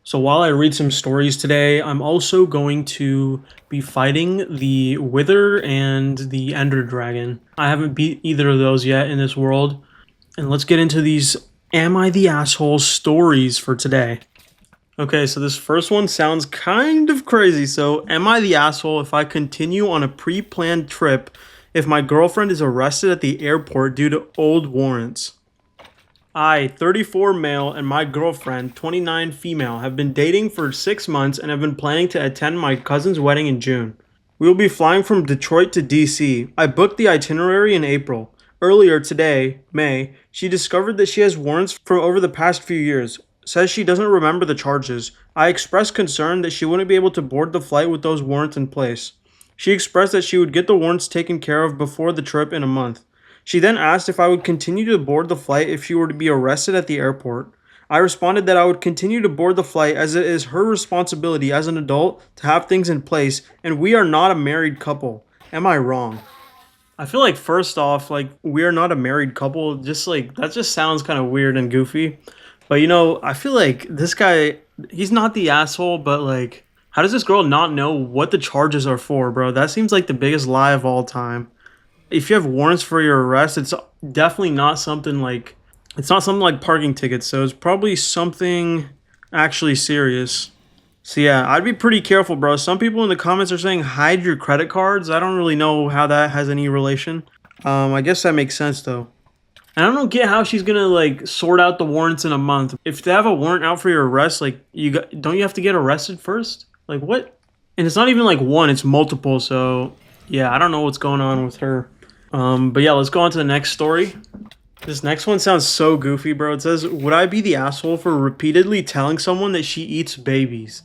So while I read some stories today, I'm also going to be fighting the Wither and the Ender Dragon. I haven't beat either of those yet in this world. And let's get into these Am I the Asshole stories for today. Okay, so this first one sounds kind of crazy. So, am I the asshole if I continue on a pre planned trip if my girlfriend is arrested at the airport due to old warrants? I, 34 male, and my girlfriend, 29 female, have been dating for 6 months and have been planning to attend my cousin's wedding in June. We will be flying from Detroit to DC. I booked the itinerary in April. Earlier today, May, she discovered that she has warrants from over the past few years. Says she doesn't remember the charges. I expressed concern that she wouldn't be able to board the flight with those warrants in place. She expressed that she would get the warrants taken care of before the trip in a month. She then asked if I would continue to board the flight if she were to be arrested at the airport. I responded that I would continue to board the flight as it is her responsibility as an adult to have things in place, and we are not a married couple. Am I wrong? I feel like first off, like we are not a married couple, just like that just sounds kind of weird and goofy. But I feel like this guy, he's not the asshole, but like how does this girl not know what the charges are for, bro? That seems like the biggest lie of all time. If you have warrants for your arrest, it's definitely not something like parking tickets, so it's probably something actually serious. So yeah, I'd be pretty careful, bro. Some people in the comments are saying hide your credit cards. I don't really know how that has any relation. I guess that makes sense though. And I don't get how she's gonna like sort out the warrants in a month. If they have a warrant out for your arrest, like don't you have to get arrested first? Like what? And it's not even like one; it's multiple. So yeah, I don't know what's going on with her. But yeah, let's go on to the next story. This next one sounds so goofy, bro. It says, would I be the asshole for repeatedly telling someone that she eats babies?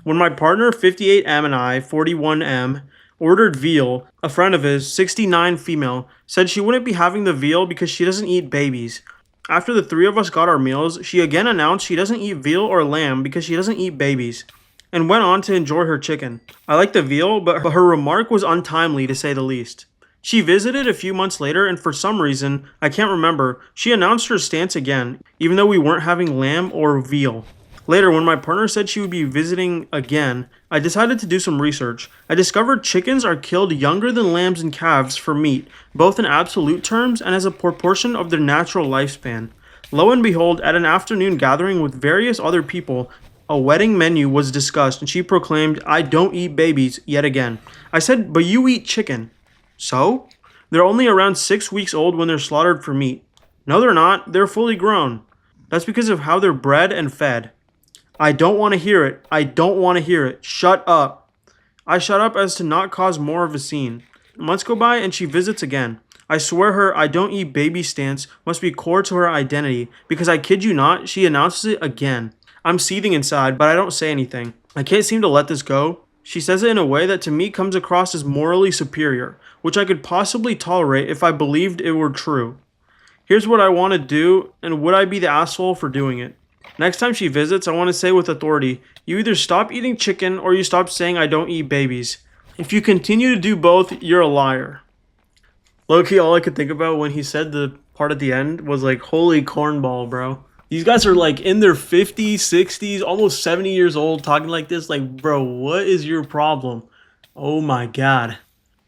When my partner, 58M, and I, 41M, ordered veal, a friend of his, 69 female, said she wouldn't be having the veal because she doesn't eat babies. After the three of us got our meals, she again announced she doesn't eat veal or lamb because she doesn't eat babies, and went on to enjoy her chicken. I like the veal, but her remark was untimely to say the least. She visited a few months later, and for some reason, I can't remember, she announced her stance again, even though we weren't having lamb or veal. Later, when my partner said she would be visiting again, I decided to do some research. I discovered chickens are killed younger than lambs and calves for meat, both in absolute terms and as a proportion of their natural lifespan. Lo and behold, at an afternoon gathering with various other people, a wedding menu was discussed, and she proclaimed, "I don't eat babies," yet again. I said, "But you eat chicken." So? They're only around 6 weeks old when they're slaughtered for meat. No, they're not. They're fully grown. That's because of how they're bred and fed. I don't want to hear it. I don't want to hear it. Shut up. I shut up as to not cause more of a scene. Months go by and she visits again. I swear her "I don't eat baby" stance must be core to her identity because I kid you not, she announces it again. I'm seething inside, but I don't say anything. I can't seem to let this go. She says it in a way that to me comes across as morally superior, which I could possibly tolerate if I believed it were true. Here's what I want to do, and would I be the asshole for doing it? Next time she visits, I want to say with authority, you either stop eating chicken or you stop saying "I don't eat babies." If you continue to do both, you're a liar. Low-key, all I could think about when he said the part at the end was like, holy cornball, bro. These guys are like in their 50s, 60s, almost 70 years old talking like this. Like, bro, what is your problem? Oh my god.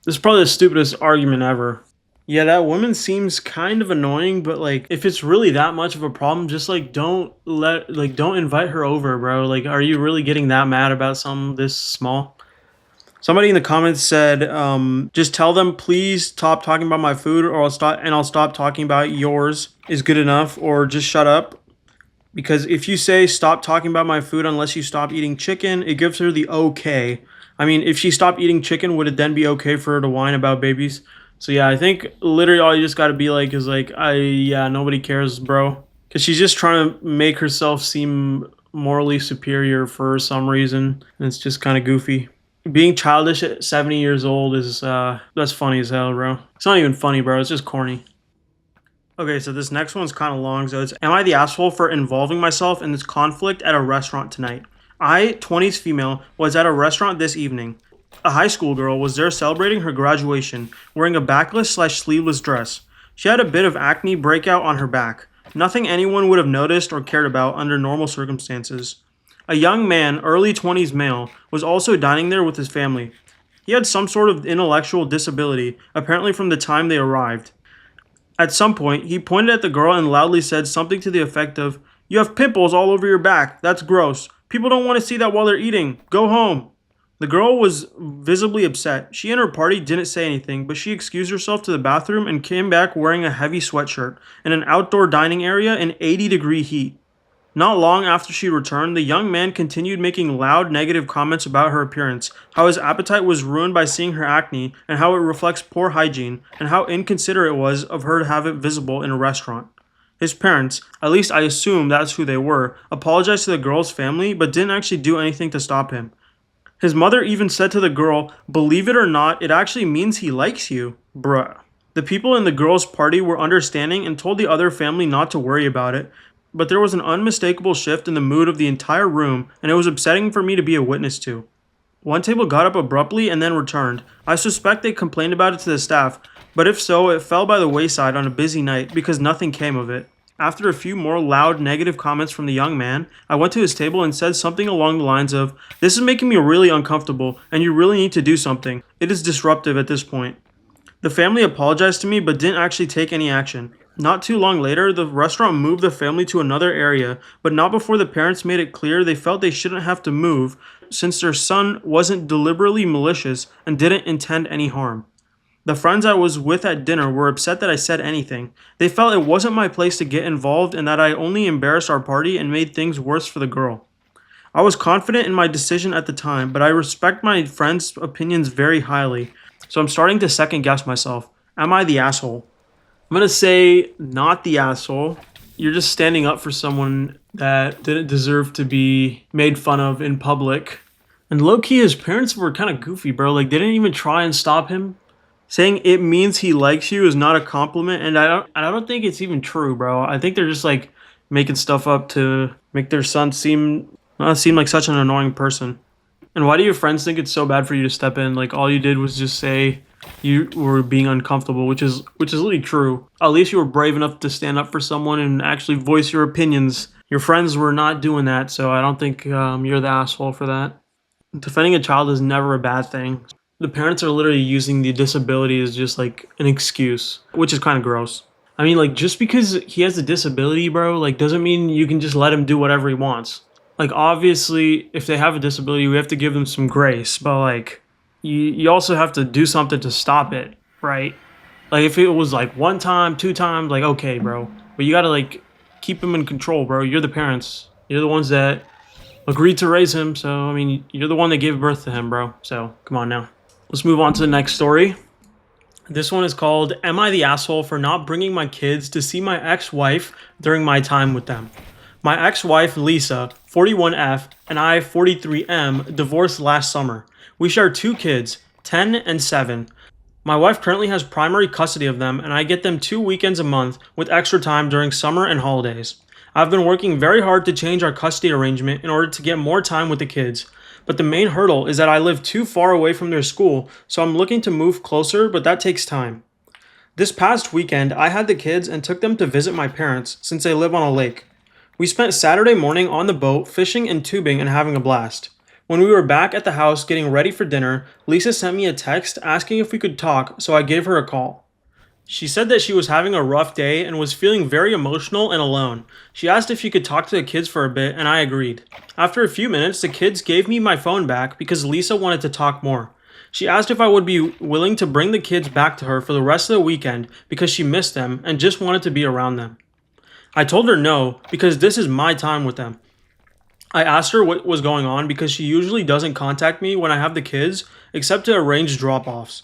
This is probably the stupidest argument ever. Yeah, that woman seems kind of annoying, but like if it's really that much of a problem, just like don't invite her over, bro. Like, are you really getting that mad about something this small? Somebody in the comments said, just tell them please stop talking about my food or I'll stop talking about yours is good enough, or just shut up. Because if you say stop talking about my food unless you stop eating chicken, it gives her the okay. I mean, if she stopped eating chicken, would it then be okay for her to whine about babies? So yeah, I think literally all you just gotta be like is like, nobody cares, bro. Because she's just trying to make herself seem morally superior for some reason. And it's just kind of goofy. Being childish at 70 years old is, that's funny as hell, bro. It's not even funny, bro. It's just corny. Okay, so this next one's kind of long. So it's, am I the asshole for involving myself in this conflict at a restaurant tonight? I, 20s female, was at a restaurant this evening. A high school girl was there celebrating her graduation, wearing a backless/sleeveless dress. She had a bit of acne breakout on her back. Nothing anyone would have noticed or cared about under normal circumstances. A young man, early 20s male, was also dining there with his family. He had some sort of intellectual disability, apparently from the time they arrived. At some point, he pointed at the girl and loudly said something to the effect of, "You have pimples all over your back. That's gross. People don't want to see that while they're eating. Go home." The girl was visibly upset. She and her party didn't say anything, but she excused herself to the bathroom and came back wearing a heavy sweatshirt in an outdoor dining area in 80-degree heat. Not long after she returned, the young man continued making loud negative comments about her appearance, how his appetite was ruined by seeing her acne, and how it reflects poor hygiene, and how inconsiderate it was of her to have it visible in a restaurant. His parents, at least I assume that's who they were, apologized to the girl's family but didn't actually do anything to stop him. His mother even said to the girl, "Believe it or not, it actually means he likes you." Bruh. The people in the girl's party were understanding and told the other family not to worry about it, but there was an unmistakable shift in the mood of the entire room, and it was upsetting for me to be a witness to. One table got up abruptly and then returned. I suspect they complained about it to the staff, but if so, it fell by the wayside on a busy night because nothing came of it. After a few more loud negative comments from the young man, I went to his table and said something along the lines of, "This is making me really uncomfortable, and you really need to do something. It is disruptive at this point." The family apologized to me but didn't actually take any action. Not too long later, the restaurant moved the family to another area, but not before the parents made it clear they felt they shouldn't have to move since their son wasn't deliberately malicious and didn't intend any harm. The friends I was with at dinner were upset that I said anything. They felt it wasn't my place to get involved and that I only embarrassed our party and made things worse for the girl. I was confident in my decision at the time, but I respect my friends' opinions very highly, so I'm starting to second guess myself. Am I the asshole? I'm gonna say not the asshole. You're just standing up for someone that didn't deserve to be made fun of in public. And low-key, his parents were kind of goofy, bro. Like, they didn't even try and stop him. Saying it means he likes you is not a compliment, and I don't think it's even true, bro. I think they're just like making stuff up to make their son seem not seem like such an annoying person. And why do your friends think it's so bad for you to step in? Like, all you did was just say you were being uncomfortable, which is really true. At least you were brave enough to stand up for someone and actually voice your opinions. Your friends were not doing that, so I don't think you're the asshole for that. Defending a child is never a bad thing. The parents are literally using the disability as just like an excuse, which is kind of gross. I mean, like, just because he has a disability, bro, like, doesn't mean you can just let him do whatever he wants. Like, obviously, if they have a disability, we have to give them some grace, but like, you also have to do something to stop it, right? Like, if it was like one time, two times, like, okay, bro, but you gotta like keep him in control, bro. You're the parents. You're the ones that agreed to raise him, so I mean, you're the one that gave birth to him, bro. So come on now. Let's move on to the next story. This one is called, "Am I the asshole for not bringing my kids to see my ex-wife during my time with them?" My ex-wife, Lisa, 41F, and I, 43M, divorced last summer. We share two kids, 10 and 7. My wife currently has primary custody of them, and I get them 2 weekends a month with extra time during summer and holidays. I've been working very hard to change our custody arrangement in order to get more time with the kids. But the main hurdle is that I live too far away from their school, so I'm looking to move closer, but that takes time. This past weekend, I had the kids and took them to visit my parents since they live on a lake. We spent Saturday morning on the boat, fishing and tubing and having a blast. When we were back at the house getting ready for dinner, Lisa sent me a text asking if we could talk, so I gave her a call. She said that she was having a rough day and was feeling very emotional and alone. She asked if she could talk to the kids for a bit, and I agreed. After a few minutes, the kids gave me my phone back because Lisa wanted to talk more. She asked if I would be willing to bring the kids back to her for the rest of the weekend because she missed them and just wanted to be around them. I told her no, because this is my time with them. I asked her what was going on because she usually doesn't contact me when I have the kids, except to arrange drop-offs.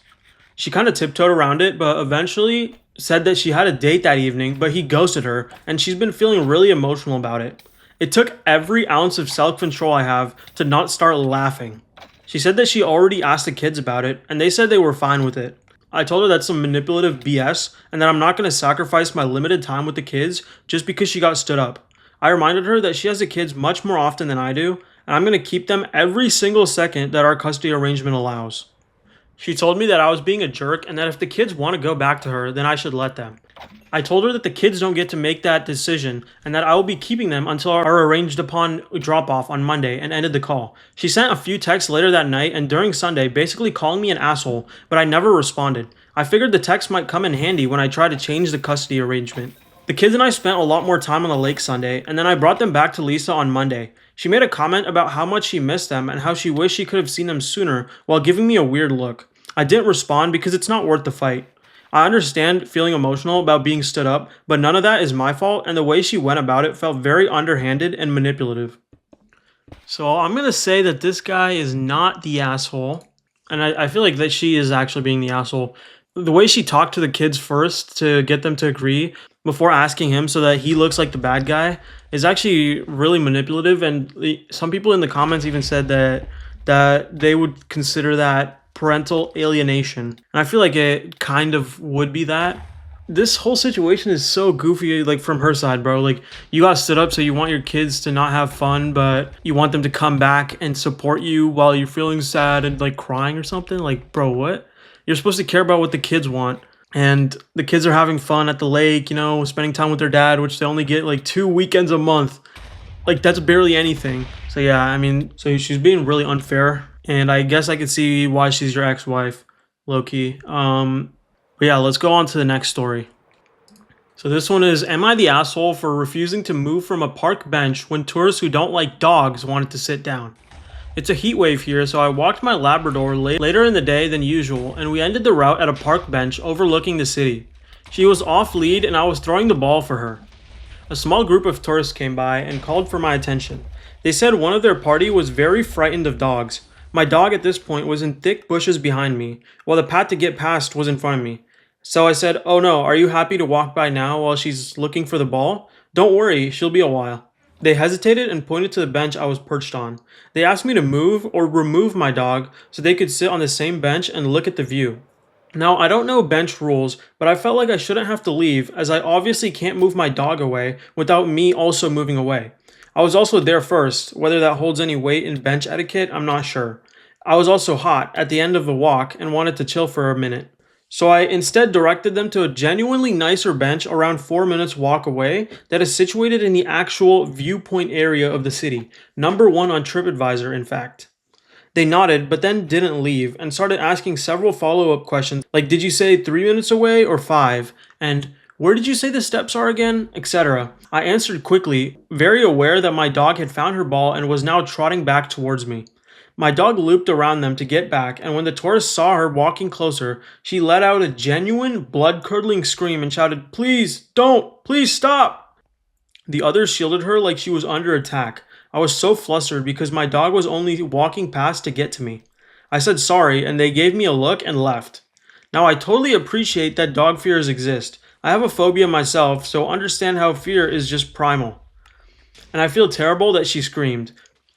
She kind of tiptoed around it, but eventually said that she had a date that evening, but he ghosted her, and she's been feeling really emotional about it. It took every ounce of self-control I have to not start laughing. She said that she already asked the kids about it, and they said they were fine with it. I told her that's some manipulative BS and that I'm not going to sacrifice my limited time with the kids just because she got stood up. I reminded her that she has the kids much more often than I do, and I'm going to keep them every single second that our custody arrangement allows. She told me that I was being a jerk and that if the kids want to go back to her, then I should let them. I told her that the kids don't get to make that decision and that I will be keeping them until our arranged upon drop off on Monday, and ended the call. She sent a few texts later that night and during Sunday basically calling me an asshole, but I never responded. I figured the text might come in handy when I tried to change the custody arrangement. The kids and I spent a lot more time on the lake Sunday, and then I brought them back to Lisa on Monday. She made a comment about how much she missed them and how she wished she could have seen them sooner while giving me a weird look. I didn't respond because it's not worth the fight. I understand feeling emotional about being stood up, but none of that is my fault, and the way she went about it felt very underhanded and manipulative. So I'm gonna say that this guy is not the asshole, and I feel like that she is actually being the asshole. The way she talked to the kids first to get them to agree before asking him so that he looks like the bad guy is actually really manipulative, and some people in the comments even said that they would consider that parental alienation. And I feel like it kind of would be that. This whole situation is so goofy, like from her side, bro. Like, you got stood up so you want your kids to not have fun, but you want them to come back and support you while you're feeling sad and like crying or something. Like, bro, what? You're supposed to care about what the kids want. And the kids are having fun at the lake, you know, spending time with their dad, which they only get like 2 weekends a month. Like, that's barely anything. So yeah, I mean, so she's being really unfair, and I guess I could see why she's your ex-wife, low-key. But yeah, let's go on to the next story. So this one is, am I the asshole for refusing to move from a park bench when tourists who don't like dogs wanted to sit down? It's a heat wave here, so I walked my Labrador later in the day than usual, and we ended the route at a park bench overlooking the city. She was off lead and I was throwing the ball for her. A small group of tourists came by and called for my attention. They said one of their party was very frightened of dogs. My dog at this point was in thick bushes behind me, while the path to get past was in front of me. So I said, "Oh no, are you happy to walk by now while she's looking for the ball? Don't worry, she'll be a while." They hesitated and pointed to the bench I was perched on. They asked me to move or remove my dog so they could sit on the same bench and look at the view. Now, I don't know bench rules, but I felt like I shouldn't have to leave, as I obviously can't move my dog away without me also moving away. I was also there first. Whether that holds any weight in bench etiquette, I'm not sure. I was also hot at the end of the walk and wanted to chill for a minute. So I instead directed them to a genuinely nicer bench around 4 minutes walk away that is situated in the actual viewpoint area of the city. Number 1 on TripAdvisor, in fact. They nodded, but then didn't leave, and started asking several follow-up questions, like, did you say 3 minutes away or 5? And where did you say the steps are again? Etc. I answered quickly, very aware that my dog had found her ball and was now trotting back towards me. My dog looped around them to get back, and when the tourist saw her walking closer, she let out a genuine, blood-curdling scream and shouted, "Please, don't! Please stop!" The others shielded her like she was under attack. I was so flustered because my dog was only walking past to get to me. I said sorry, and they gave me a look and left. Now, I totally appreciate that dog fears exist. I have a phobia myself, so understand how fear is just primal. And I feel terrible that she screamed,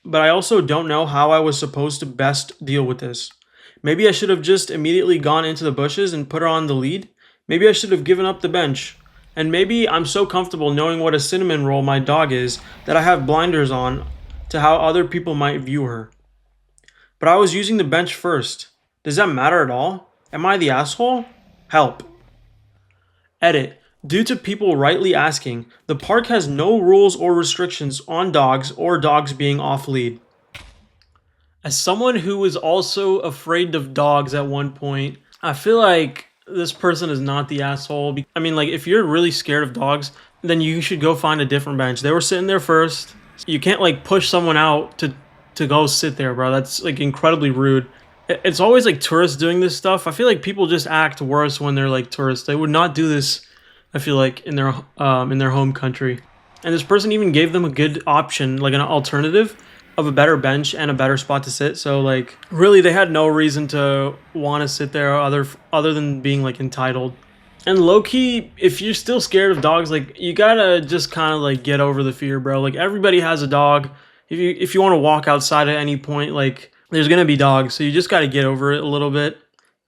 but I also don't know how I was supposed to best deal with this. Maybe I should have just immediately gone into the bushes and put her on the lead. Maybe I should have given up the bench. And maybe I'm so comfortable knowing what a cinnamon roll my dog is that I have blinders on to how other people might view her. But I was using the bench first. Does that matter at all? Am I the asshole? Help. Edit. Due to people rightly asking, the park has no rules or restrictions on dogs or dogs being off lead. As someone who was also afraid of dogs at one point, I feel like this person is not the asshole. I mean, like, if you're really scared of dogs, then you should go find a different bench. They were sitting there first. You can't, like, push someone out to go sit there, bro. That's, like, incredibly rude. It's always, like, tourists doing this stuff. I feel like people just act worse when they're, like, tourists. They would not do this, I feel like, in their home country. And this person even gave them a good option, like an alternative of a better bench and a better spot to sit. So, like, really, they had no reason to want to sit there other than being, like, entitled. And low-key, if you're still scared of dogs, like, you gotta just kind of, like, get over the fear, bro. Like, everybody has a dog. If you want to walk outside at any point, like, there's gonna be dogs. So you just gotta get over it a little bit.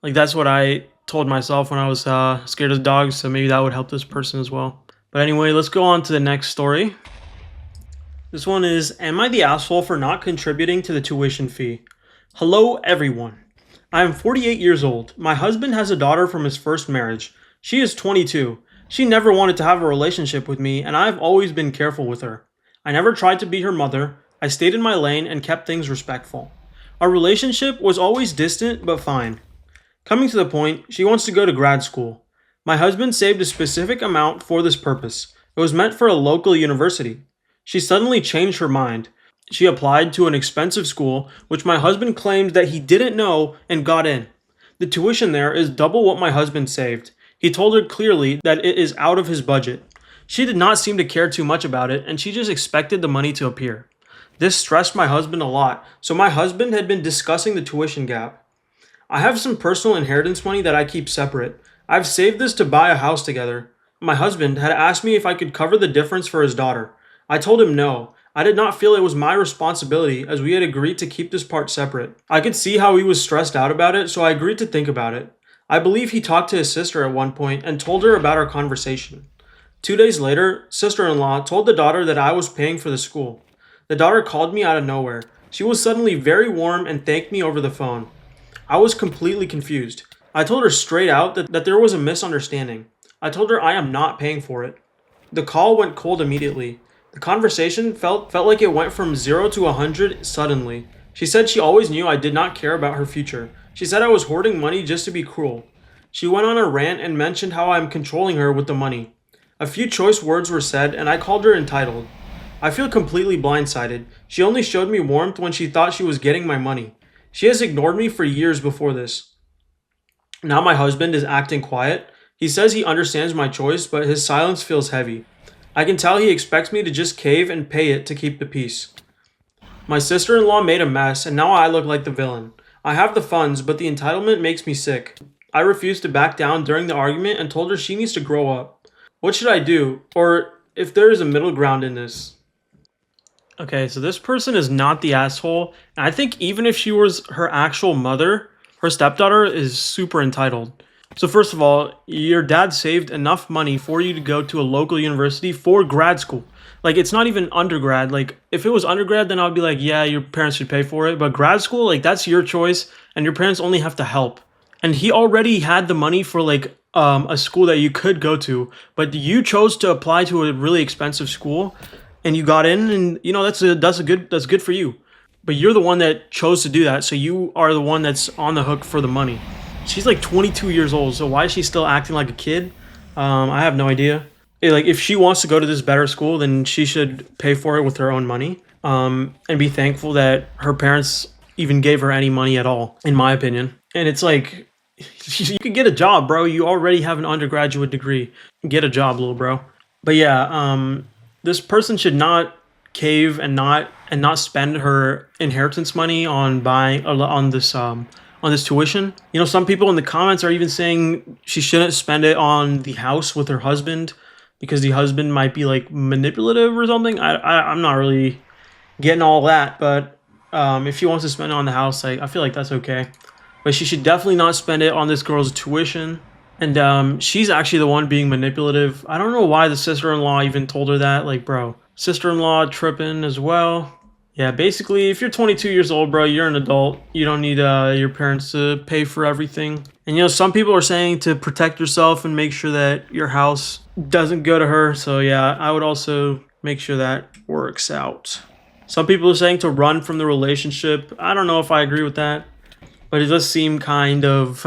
Like, that's what I told myself when I was scared of dogs. So maybe that would help this person as well. But anyway, let's go on to the next story. This one is, am I the asshole for not contributing to the tuition fee? Hello, everyone. I am 48 years old. My husband has a daughter from his first marriage. She is 22. She never wanted to have a relationship with me, and I have always been careful with her. I never tried to be her mother. I stayed in my lane and kept things respectful. Our relationship was always distant but fine. Coming to the point, she wants to go to grad school. My husband saved a specific amount for this purpose. It was meant for a local university. She suddenly changed her mind. She applied to an expensive school, which my husband claimed that he didn't know and got in. The tuition there is double what my husband saved. He told her clearly that it is out of his budget. She did not seem to care too much about it, and she just expected the money to appear. This stressed my husband a lot, so my husband had been discussing the tuition gap. I have some personal inheritance money that I keep separate. I've saved this to buy a house together. My husband had asked me if I could cover the difference for his daughter. I told him no. I did not feel it was my responsibility as we had agreed to keep this part separate. I could see how he was stressed out about it, so I agreed to think about it. I believe he talked to his sister at one point and told her about our conversation. 2 days later, sister-in-law told the daughter that I was paying for the school. The daughter called me out of nowhere. She was suddenly very warm and thanked me over the phone. I was completely confused. I told her straight out that there was a misunderstanding. I told her I am not paying for it. The call went cold immediately. The conversation felt like it went from 0 to 100 suddenly. She said she always knew I did not care about her future. She said I was hoarding money just to be cruel. She went on a rant and mentioned how I am controlling her with the money. A few choice words were said and I called her entitled. I feel completely blindsided. She only showed me warmth when she thought she was getting my money. She has ignored me for years before this. Now my husband is acting quiet. He says he understands my choice, but his silence feels heavy. I can tell he expects me to just cave and pay it to keep the peace. My sister-in-law made a mess, and now I look like the villain. I have the funds, but the entitlement makes me sick. I refused to back down during the argument and told her she needs to grow up. What should I do? Or if there is a middle ground in this? Okay, so this person is not the asshole. And I think even if she was her actual mother, her stepdaughter is super entitled. So first of all, your dad saved enough money for you to go to a local university for grad school. Like, it's not even undergrad. Like, if it was undergrad, then I would be like, yeah, your parents should pay for it. But grad school, like, that's your choice, and your parents only have to help. And he already had the money for, like, a school that you could go to, but you chose to apply to a really expensive school, and you got in, and, you know, that's good for you. But you're the one that chose to do that, so you are the one that's on the hook for the money. She's like 22 years old, so why is she still acting like a kid? I have no idea. Like, if she wants to go to this better school, then she should pay for it with her own money, and be thankful that her parents even gave her any money at all, in my opinion. And it's like, you could get a job, bro. You already have an undergraduate degree. Get a job, little bro. But yeah, this person should not cave and not spend her inheritance money on buying on this tuition. You know, some people in the comments are even saying she shouldn't spend it on the house with her husband because the husband might be like manipulative or something. I'm not really getting all that, but if she wants to spend it on the house, I feel like that's okay. But she should definitely not spend it on this girl's tuition. And she's actually the one being manipulative. I don't know why the sister-in-law even told her that. Like, bro, sister-in-law tripping as well. Yeah, basically, if you're 22 years old, bro, you're an adult. You don't need your parents to pay for everything. And, you know, some people are saying to protect yourself and make sure that your house doesn't go to her. So, yeah, I would also make sure that works out. Some people are saying to run from the relationship. I don't know if I agree with that. But it does seem kind of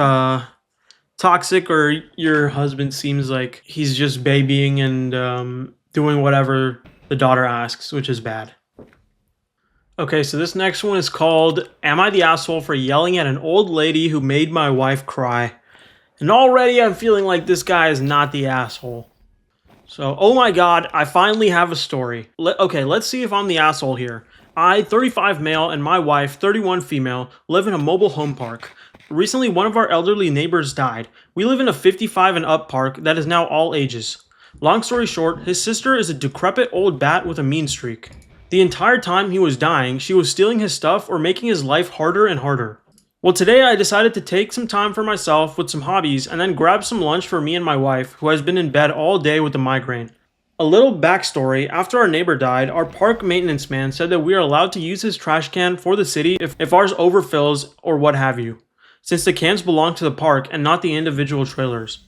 toxic, or your husband seems like he's just babying and doing whatever the daughter asks, which is bad. Okay, so this next one is called, Am I the Asshole for Yelling at an Old Lady Who Made My Wife Cry? And already I'm feeling like this guy is not the asshole. So, oh my god, I finally have a story. Okay, let's see if I'm the asshole here. I, 35 male, and my wife, 31 female, live in a mobile home park. Recently, one of our elderly neighbors died. We live in a 55 and up park that is now all ages. Long story short, his sister is a decrepit old bat with a mean streak. The entire time he was dying, she was stealing his stuff or making his life harder and harder. Well, today I decided to take some time for myself with some hobbies and then grab some lunch for me and my wife, who has been in bed all day with a migraine. A little backstory, after our neighbor died, our park maintenance man said that we are allowed to use his trash can for the city if ours overfills or what have you. since the cans belong to the park and not the individual trailers.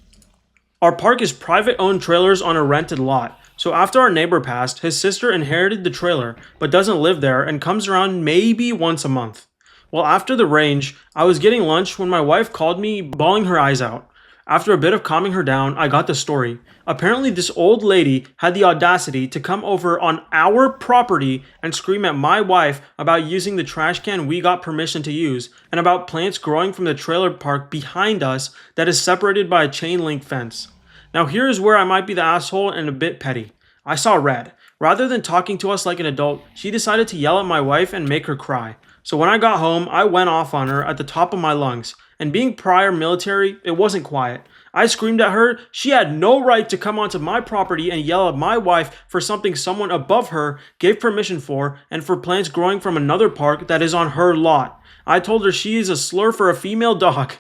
Our park is private-owned trailers on a rented lot, so after our neighbor passed, his sister inherited the trailer, but doesn't live there and comes around maybe once a month. Well, after the range, I was getting lunch when my wife called me, bawling her eyes out. After a bit of calming her down, I got the story. Apparently, this old lady had the audacity to come over on our property and scream at my wife about using the trash can we got permission to use, and about plants growing from the trailer park behind us that is separated by a chain link fence. Now, here is where I might be the asshole and a bit petty. I saw red. Rather than talking to us like an adult, she decided to yell at my wife and make her cry. So when I got home, I went off on her at the top of my lungs. And being prior military, it wasn't quiet. I screamed at her. She had no right to come onto my property and yell at my wife for something someone above her gave permission for, and for plants growing from another park that is on her lot. I told her she is a slur for a female dog,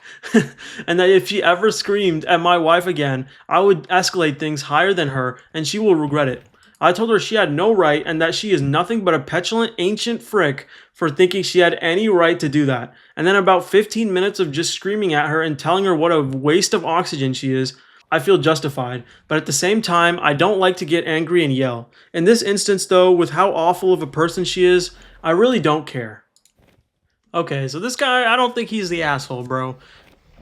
and that if she ever screamed at my wife again, I would escalate things higher than her, and she will regret it. I told her she had no right, and that she is nothing but a petulant ancient frick for thinking she had any right to do that. And then about 15 minutes of just screaming at her and telling her what a waste of oxygen she is, I feel justified. But at the same time, I don't like to get angry and yell. In this instance though, with how awful of a person she is, I really don't care. Okay, so this guy, I don't think he's the asshole, bro.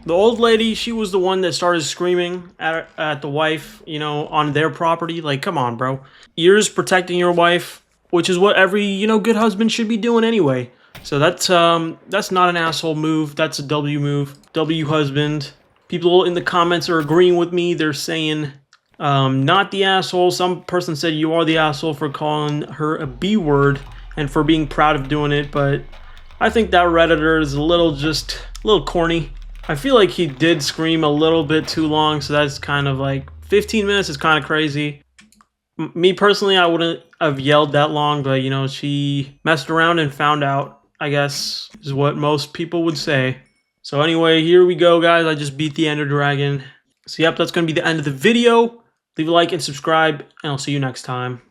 The old lady, she was the one that started screaming at the wife, you know, on their property. Like, come on, bro. You're just protecting your wife, which is what every, you know, good husband should be doing anyway. So that's not an asshole move. That's a W move. W husband. People in the comments are agreeing with me. They're saying, not the asshole. Some person said you are the asshole for calling her a B word and for being proud of doing it. But I think that Redditor is a little corny. I feel like he did scream a little bit too long, so that's kind of like 15 minutes is kind of crazy. Me personally, I wouldn't have yelled that long, but you know, she messed around and found out, I guess, is what most people would say. So anyway, here we go, guys. I just beat the Ender Dragon. So yep, that's going to be the end of the video. Leave a like and subscribe, and I'll see you next time.